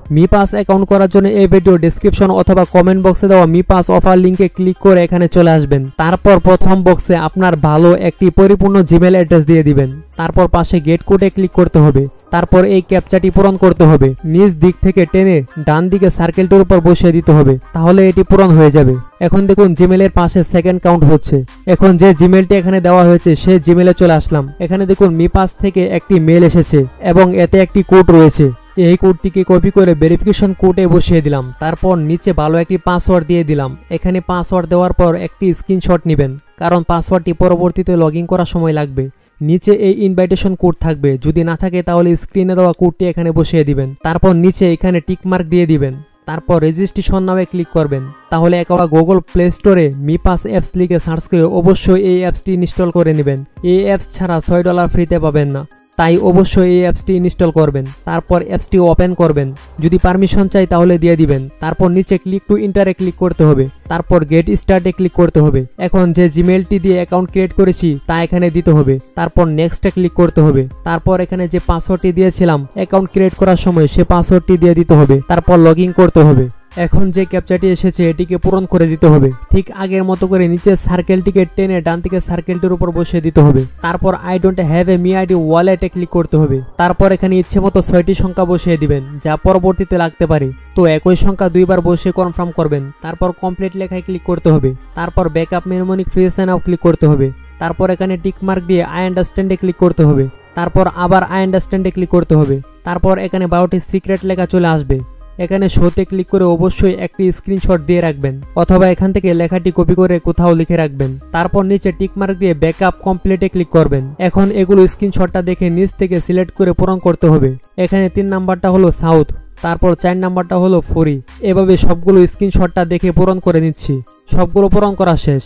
Me pass account করার জন্য এই ভিডিও ডেসক্রিপশন অথবা কমেন্ট বক্সে দেওয়া মি পাস অফার লিঙ্কে ক্লিক করে এখানে চলে আসবেন। তারপর প্রথম বক্সে আপনার ভালো একটি পরিপূর্ণ জিমেল অ্যাড্রেস দিয়ে দিবেন। তারপর পাশে গেট কোডে ক্লিক করতে হবে। তারপর এই ক্যাপচাটি পূরণ করতে হবে। নিচ দিক থেকে টেনে ডান দিকে সার্কেলটির উপর বসিয়ে দিতে হবে, তাহলে এটি পূরণ হয়ে যাবে। এখন দেখুন জিমেলের পাশে সেকেন্ড কাউন্ট হচ্ছে। এখন যে জিমেলটি এখানে দেওয়া হয়েছে সেই জিমেলে চলে আসলাম। এখানে দেখুন মি পাস থেকে একটি মেল এসেছে এবং এতে একটি কোড রয়েছে। এই কোডটিকে কপি করে ভেরিফিকেশন কোডে বসিয়ে দিলাম। তারপর নিচে ভালো একটি পাসওয়ার্ড দিয়ে দিলাম। এখানে পাসওয়ার্ড দেওয়ার পর একটি স্ক্রিনশট নেবেন, কারণ পাসওয়ার্ডটি পরবর্তীতে লগ ইন করার সময় লাগবে। নিচে এই ইনভাইটেশন কোড থাকবে, যদি না থাকে তাহলে স্ক্রিনে দেওয়া কোডটি এখানে বসিয়ে দিবেন। তারপর নিচে এখানে টিকমার্ক দিয়ে দিবেন। তারপর রেজিস্ট্রেশন নামে ক্লিক করবেন। তাহলে একবার গুগল প্লে স্টোরে মি পাস অ্যাপস লিখে সার্চ করে অবশ্যই এই অ্যাপসটি ইনস্টল করে নেবেন। এই অ্যাপস ছাড়া $6 ফ্রিতে পাবেন না, তাই অবশ্যই এই অ্যাপসটি ইনস্টল করবেন। তারপর অ্যাপসটি ওপেন করবেন, যদি পারমিশন চাই তাহলে দিয়ে দিবেন। তারপর নিচে ক্লিক টু ইন্টারে ক্লিক করতে হবে। তারপর গেট স্টার্টে ক্লিক করতে হবে। এখন যে জিমেলটি দিয়ে অ্যাকাউন্ট ক্রিয়েট করেছি তা এখানে দিতে হবে। তারপর নেক্সটে ক্লিক করতে হবে। তারপর এখানে যে পাসওয়ার্ডটি দিয়েছিলাম অ্যাকাউন্ট ক্রিয়েট করার সময় সে পাসওয়ার্ডটি দিয়ে দিতে হবে। তারপর লগ ইন করতে হবে। এখন যে ক্যাপচাটি এসেছে এটিকে পূরণ করে দিতে হবে। ঠিক আগের মতো করে নিচে সার্কেলটিকে টেনে ডান দিকে সার্কেলটির উপর বসিয়ে দিতে হবে। তারপর I don't have a me ID ওয়ালেটে ক্লিক করতে হবে। তারপর এখানে ইচ্ছে মতো 6টি সংখ্যা বসিয়ে দিবেন, যা পরবর্তীতে লাগতে পারে। তো একই সংখ্যা 2বার বসিয়ে কনফার্ম করবেন। তারপর কমপ্লিট লেখায় ক্লিক করতে হবে। তারপর backup memory free now click করতে হবে। তারপর এখানে টিক মার্ক দিয়ে আই আন্ডারস্ট্যান্ডে ক্লিক করতে হবে। তারপর আবার আই আন্ডারস্ট্যান্ডে ক্লিক করতে হবে। তারপর এখানে 12টি সিক্রেট লেখা চলে আসবে। এখানে শোতে ক্লিক করে অবশ্যই একটি স্ক্রিনশট দিয়ে রাখবেন, অথবা এখান থেকে লেখাটি কপি করে কোথাও লিখে রাখবেন। তারপর নিচে টিকমার্ক দিয়ে ব্যাকআপ কমপ্লিটে ক্লিক করবেন। এখন এগুলো স্ক্রিনশটটা দেখে নিচ থেকে সিলেক্ট করে পূরণ করতে হবে। এখানে 3 নাম্বারটা হলো সাউথ, তারপর 4 নাম্বারটা হলো ফরি। এভাবে সবগুলো স্ক্রিনশটটা দেখে পূরণ করে নিচ্ছি। সবগুলো পূরণ করা শেষ।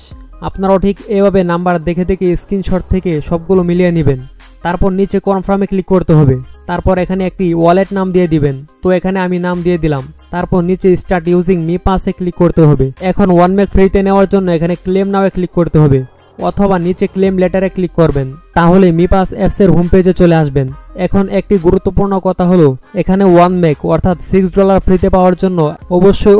আপনারাও ঠিক এভাবে নাম্বার দেখে দেখে স্ক্রিনশট থেকে সবগুলো মিলিয়ে নেবেন। তারপর নিচে কনফার্মে ক্লিক করতে হবে। তারপর এখানে একটি ওয়ালেট নাম দিয়ে দিবেন, তো এখানে আমি নাম দিয়ে দিলাম। তারপর নিচে স্টার্ট ইউজিং মি পাসে ক্লিক করতে হবে। এখন 1 মেক ফ্রিতে নেওয়ার জন্য এখানে ক্লেম নাওয়ে ক্লিক করতে হবে, অথবা নিচে ক্লেম লেটারে ক্লিক করবেন, তাহলে মি পাস অ্যাপসের হোম পেজে চলে আসবেন। এখন একটি গুরুত্বপূর্ণ কথা হলো, এখানে 1 মেক অর্থাৎ $6 ফ্রিতে পাওয়ার জন্য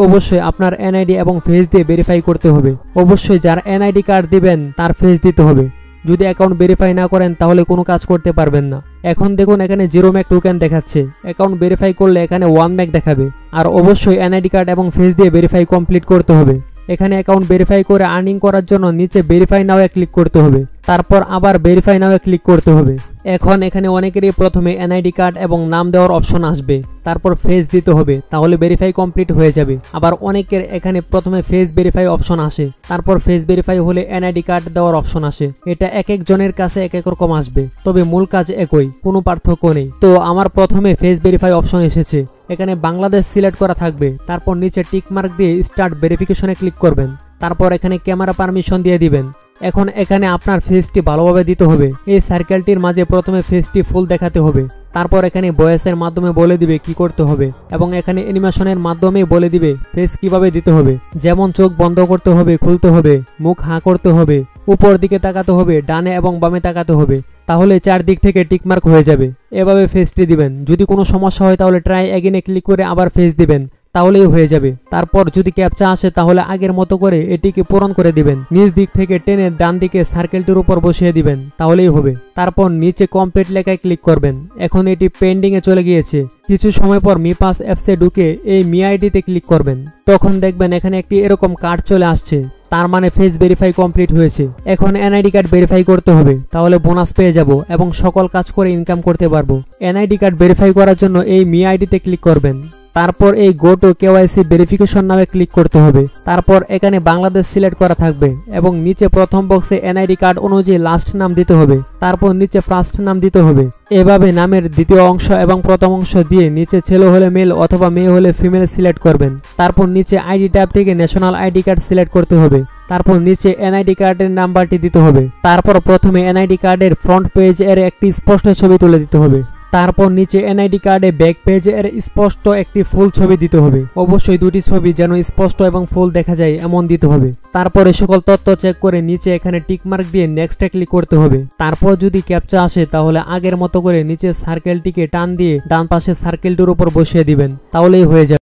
অবশ্যই আপনার এনআইডি এবং ফেস দিয়ে ভেরিফাই করতে হবে। অবশ্যই যার এনআইডি কার্ড দিবেন তার ফেস দিতে হবে। যদি অ্যাকাউন্ট ভেরিফাই না করেন তাহলে কোনো কাজ করতে পারবেন না। এখন দেখুন এখানে 0 মেক টোকেন দেখাচ্ছে। অ্যাকাউন্ট ভেরিফাই করলে এখানে 1 মেক দেখাবে। আর অবশ্যই এনআইডি কার্ড এবং ফেস দিয়ে ভেরিফাই কমপ্লিট করতে হবে। এখানে অ্যাকাউন্ট ভেরিফাই করে আর্নিং করার জন্য নিচে ভেরিফাই নাওয়ে ক্লিক করতে হবে। তারপর আবার ভেরিফাই নাওয়ে ক্লিক করতে হবে। এখন এখানে অনেকেরই প্রথমে এনআইডি কার্ড এবং নাম দেওয়ার অপশন আসবে, তারপর ফেস দিতে হবে, তাহলে ভেরিফাই কমপ্লিট হয়ে যাবে। আবার অনেকের এখানে প্রথমে ফেস ভেরিফাই অপশন আসে, তারপর ফেস ভেরিফাই হলে এনআইডি কার্ড দেওয়ার অপশন আসে। এটা এক একজনের কাছে এক এক রকম আসবে, তবে মূল কাজ একই, কোনো পার্থক্য নেই। তো আমার প্রথমে ফেস ভেরিফাই অপশন এসেছে। এখানে বাংলাদেশ সিলেক্ট করা থাকবে। তারপর নিচে টিক মার্ক দিয়ে স্টার্ট ভেরিফিকেশনে ক্লিক করবেন। তারপর এখানে ক্যামেরা পারমিশন দিয়ে দিবেন। এখন এখানে আপনার ফেসটি ভালোভাবে দিতে হবে। এই সার্কেলটির মাঝে প্রথমে ফেসটি ফুল দেখাতে হবে। তারপর এখানে ভয়েসের মাধ্যমে বলে দিবে কি করতে হবে, এবং এখানে অ্যানিমেশনের মাধ্যমে বলে দিবে ফেস কিভাবে দিতে হবে। যেমন চোখ বন্ধ করতে হবে, খুলতে হবে, মুখ হাঁ করতে হবে, উপর দিকে তাকাতে হবে, ডানে এবং বামে তাকাতে হবে, তাহলে চারদিক থেকে টিকমার্ক হয়ে যাবে। এভাবে ফেসটি দিবেন। যদি কোনো সমস্যা হয় তাহলে ট্রাই এগেনে ক্লিক করে আবার ফেস দিবেন, তাহলেই হয়ে যাবে। তারপর যদি ক্যাপচা আসে তাহলে আগের মতো করে এটিকে পূরণ করে দিবেন। নিচ দিক থেকে টেনে ডান দিকে সার্কেলটির উপর বসিয়ে দিবেন, তাহলেই হবে। তারপর নিচে কমপ্লিট লেখায় ক্লিক করবেন। এখন এটি পেন্ডিং এ চলে গিয়েছে। কিছু সময় পর মি পাস অ্যাপসে ঢুকে এই মি আইডিতে ক্লিক করবেন। তখন দেখবেন এখানে একটি এরকম কার্ড চলে আসছে, তার মানে ফেস ভেরিফাই কমপ্লিট হয়েছে। এখন এনআইডি কার্ড ভেরিফাই করতে হবে, তাহলে বোনাস পেয়ে যাব এবং সকল কাজ করে ইনকাম করতে পারবো। এনআইডি কার্ড ভেরিফাই করার জন্য এই মি আইডিতে ক্লিক করবেন। তারপর এই গো টু কেওয়াইসি ভেরিফিকেশন নামে ক্লিক করতে হবে। তারপর এখানে বাংলাদেশ সিলেক্ট করা থাকবে এবং নিচে প্রথম বক্সে এনআইডি কার্ড অনুযায়ী লাস্ট নাম দিতে হবে। তারপর নিচে ফার্স্ট নাম দিতে হবে। এভাবে নামের দ্বিতীয় অংশ এবং প্রথম অংশ দিয়ে নিচে ছেলে হলে মেল অথবা মেয়ে হলে ফিমেল সিলেক্ট করবেন। তারপর নিচে আইডি ট্যাব থেকে ন্যাশনাল আইডি কার্ড সিলেক্ট করতে হবে। তারপর নিচে এনআইডি কার্ডের নাম্বারটি দিতে হবে। তারপর প্রথমে এনআইডি কার্ডের ফ্রন্ট পেজ এর একটি স্পষ্ট ছবি তুলে দিতে হবে। তারপর নিচে এনআইডি কার্ডে ব্যাক পেজে এর স্পষ্ট একটি ফুল ছবি দিতে হবে। অবশ্যই দুটি ছবি যেন স্পষ্ট এবং ফুল দেখা যায় এমন দিতে হবে। তারপরে সকল তথ্য চেক করে নিচে এখানে টিকমার্ক দিয়ে নেক্সটে ক্লিক করতে হবে। তারপর যদি ক্যাপচা আসে তাহলে আগের মতো করে নিচে সার্কেলটিকে টান দিয়ে ডান পাশে সার্কেলটির উপর বসিয়ে দিবেন, তাহলেই হয়ে যাবে।